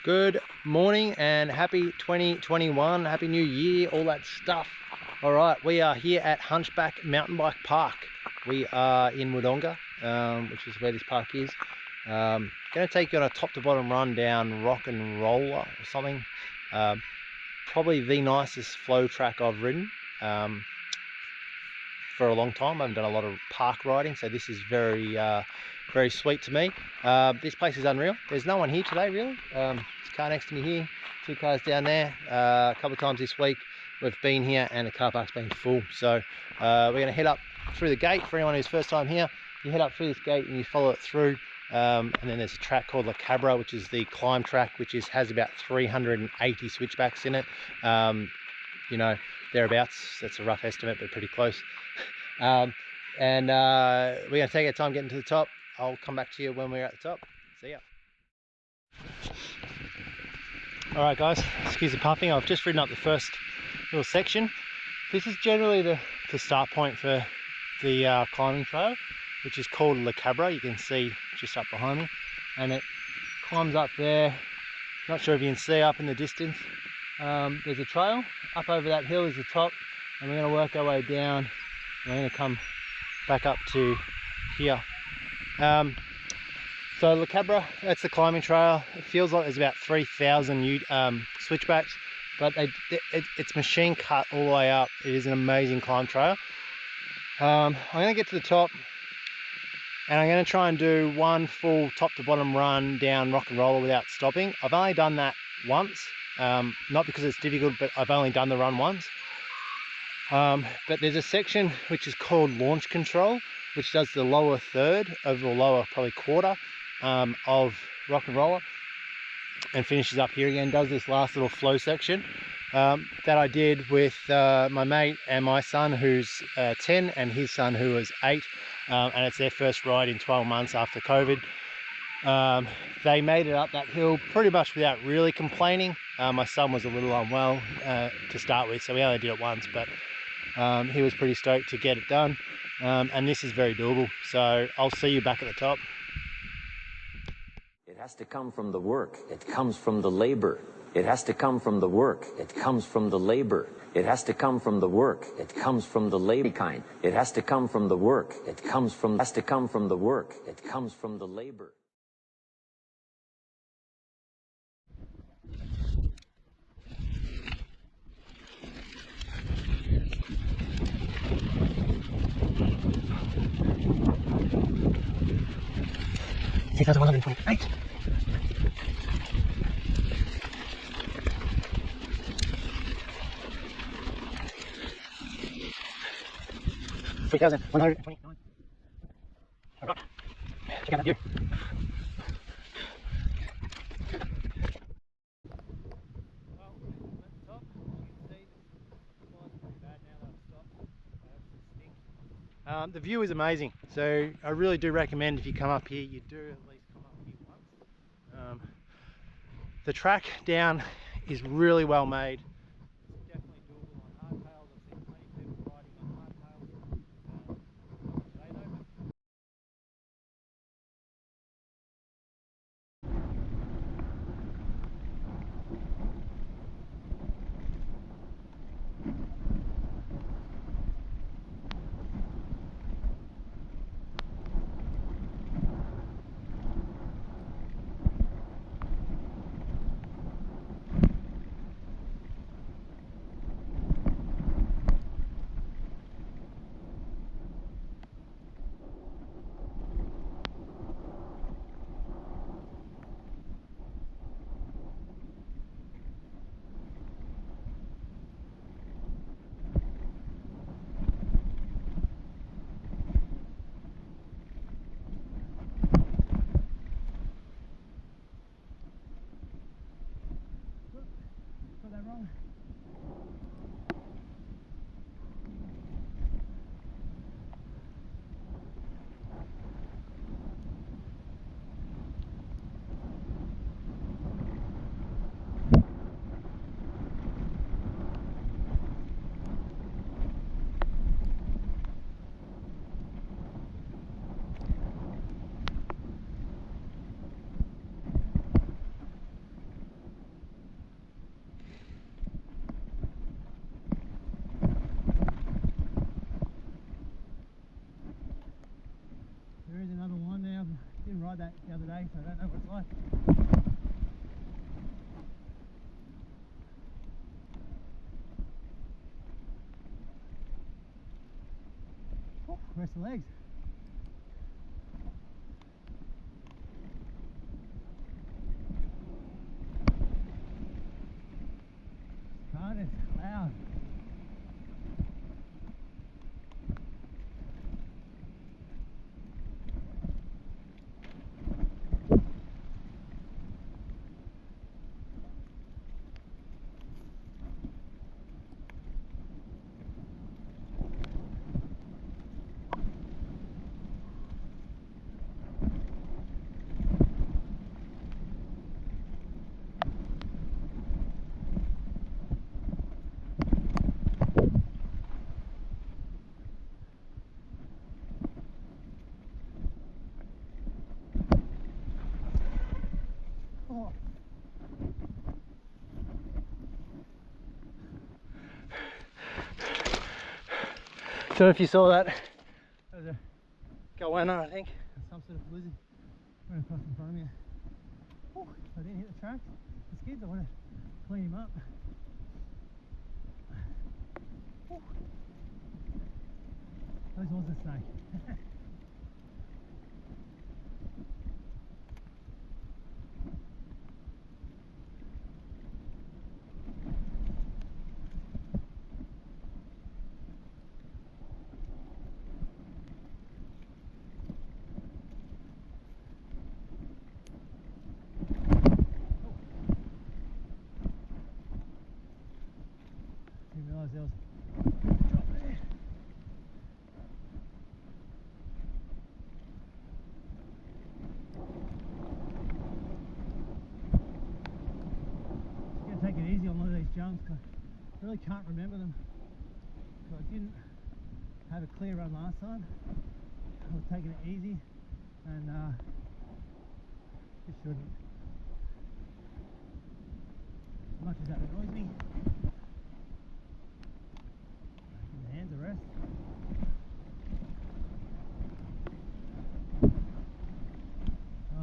Good morning and happy 2021, happy new year, all that stuff. All right, we are here at Hunchback Mtb Park. We are in Wodonga, which is where this park is. Going to take you on a top to bottom run down Rock and Roller or something. Probably the nicest flow track I've ridden for a long time. I haven't done a lot of park riding, so this is very sweet to me. This place is unreal. There's no one here today, really. There's a car next to me here, two cars down there. A couple of times this week we've been here and the car park's been full. So we're going to head up through the gate. For anyone who's first time here, you head up through this gate and you follow it through. And then there's a track called La Cabra, which is the climb track, which has about 380 switchbacks in it. You know, thereabouts. That's a rough estimate, but pretty close. We're going to take our time getting to the top. I'll come back to you when we're at the top. See ya. All right, guys, excuse the puffing. I've just ridden up the first little section. This is generally the start point for the climbing trail, which is called La Cabra. You can see just up behind me, and it climbs up there. Not sure if you can see up in the distance. There's a trail. Up over that hill is the top, and we're going to work our way down. And we're going to come back up to here. So La Cabra, that's the climbing trail. It feels like there's about 3,000 switchbacks, but it's machine cut all the way up. It is an amazing climb trail. I'm going to get to the top and I'm going to try and do one full top to bottom run down Rock and Roller without stopping. I've only done that once, not because it's difficult, but I've only done the run once. But there's a section which is called Launch Control, which does the lower third of the lower probably quarter of Rock and Roller, and finishes up here again. Does this last little flow section that I did with my mate and my son, who's 10, and his son, who was 8, and it's their first ride in 12 months after COVID. They made it up that hill pretty much without really complaining. My son was a little unwell to start with, so we only did it once, but he was pretty stoked to get it done. And this is very doable, so I'll see you back at the top. It has to come from the work. It comes from the labor. It has to come from the work. It comes from the labor. It has to come from the work. It comes from the labor kind. It has to come from the work. It comes from the work. It comes from the labor. $3,128. $3,129. All right, check out that view. The view is amazing, so I really do recommend if you come up here, you do at least come up here once. The track down is really well made. It's definitely doable on hardtails. I've seen plenty of people riding on hardtails. They know. that the other day, so I don't know what it's like. Oh, rest the legs. Hard and loud. Oh. Don't know if you saw that. That was a goanna, I think. Some sort of lizard went across in front of me. Oh, I didn't hit the tracks. The skids, I want to clean him up. Oh. Those was a snake. Didn't realise there was a drop there. Just gonna take it easy on one of these jumps. I really can't remember them. So I didn't have a clear run last time. I was taking it easy and just shouldn't. As much as that annoys me. Give the hands a rest.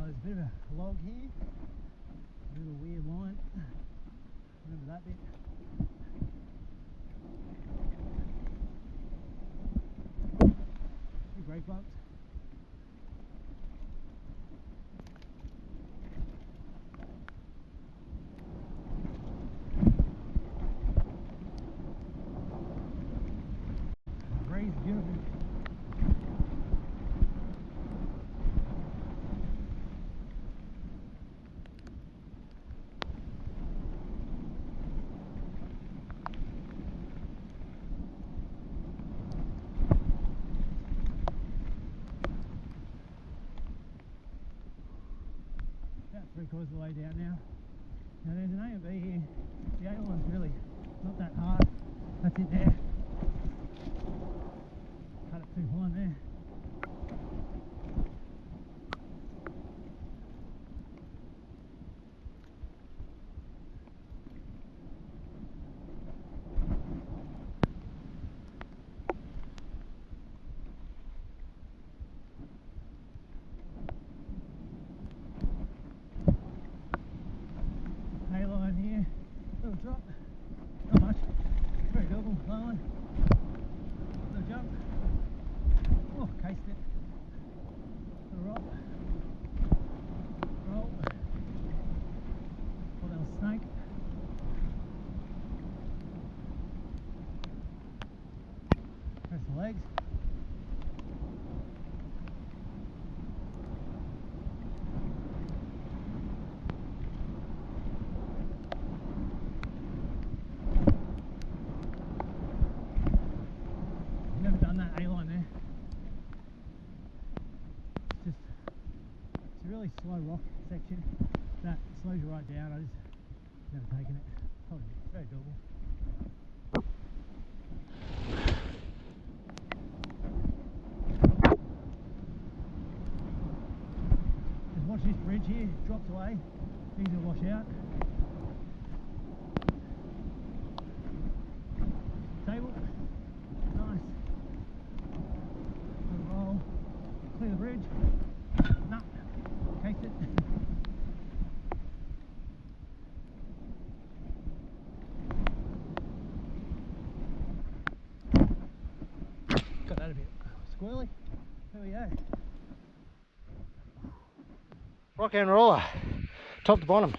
There's a bit of a log here. A little weird line. Remember that bit? Few brake bumps. Breeze is beautiful. About 3/4 of the way down now. Now there's an A and B here. The A line's really not that hard. That's it there. Cut it too fine there. A line here, little drop, not much, very doable, low line, little jump, oh, cased it, little roll, what else, snake, press the legs. Never done that A-line there. It's a really slow rock section that slows you right down. I just never taken it. Probably it's very doable. Just watch this bridge here, it drops away, things will wash out. Table, nice. Roll, clear the bridge. No. got that a bit squirrely. There we go. Rock and roller, top to bottom.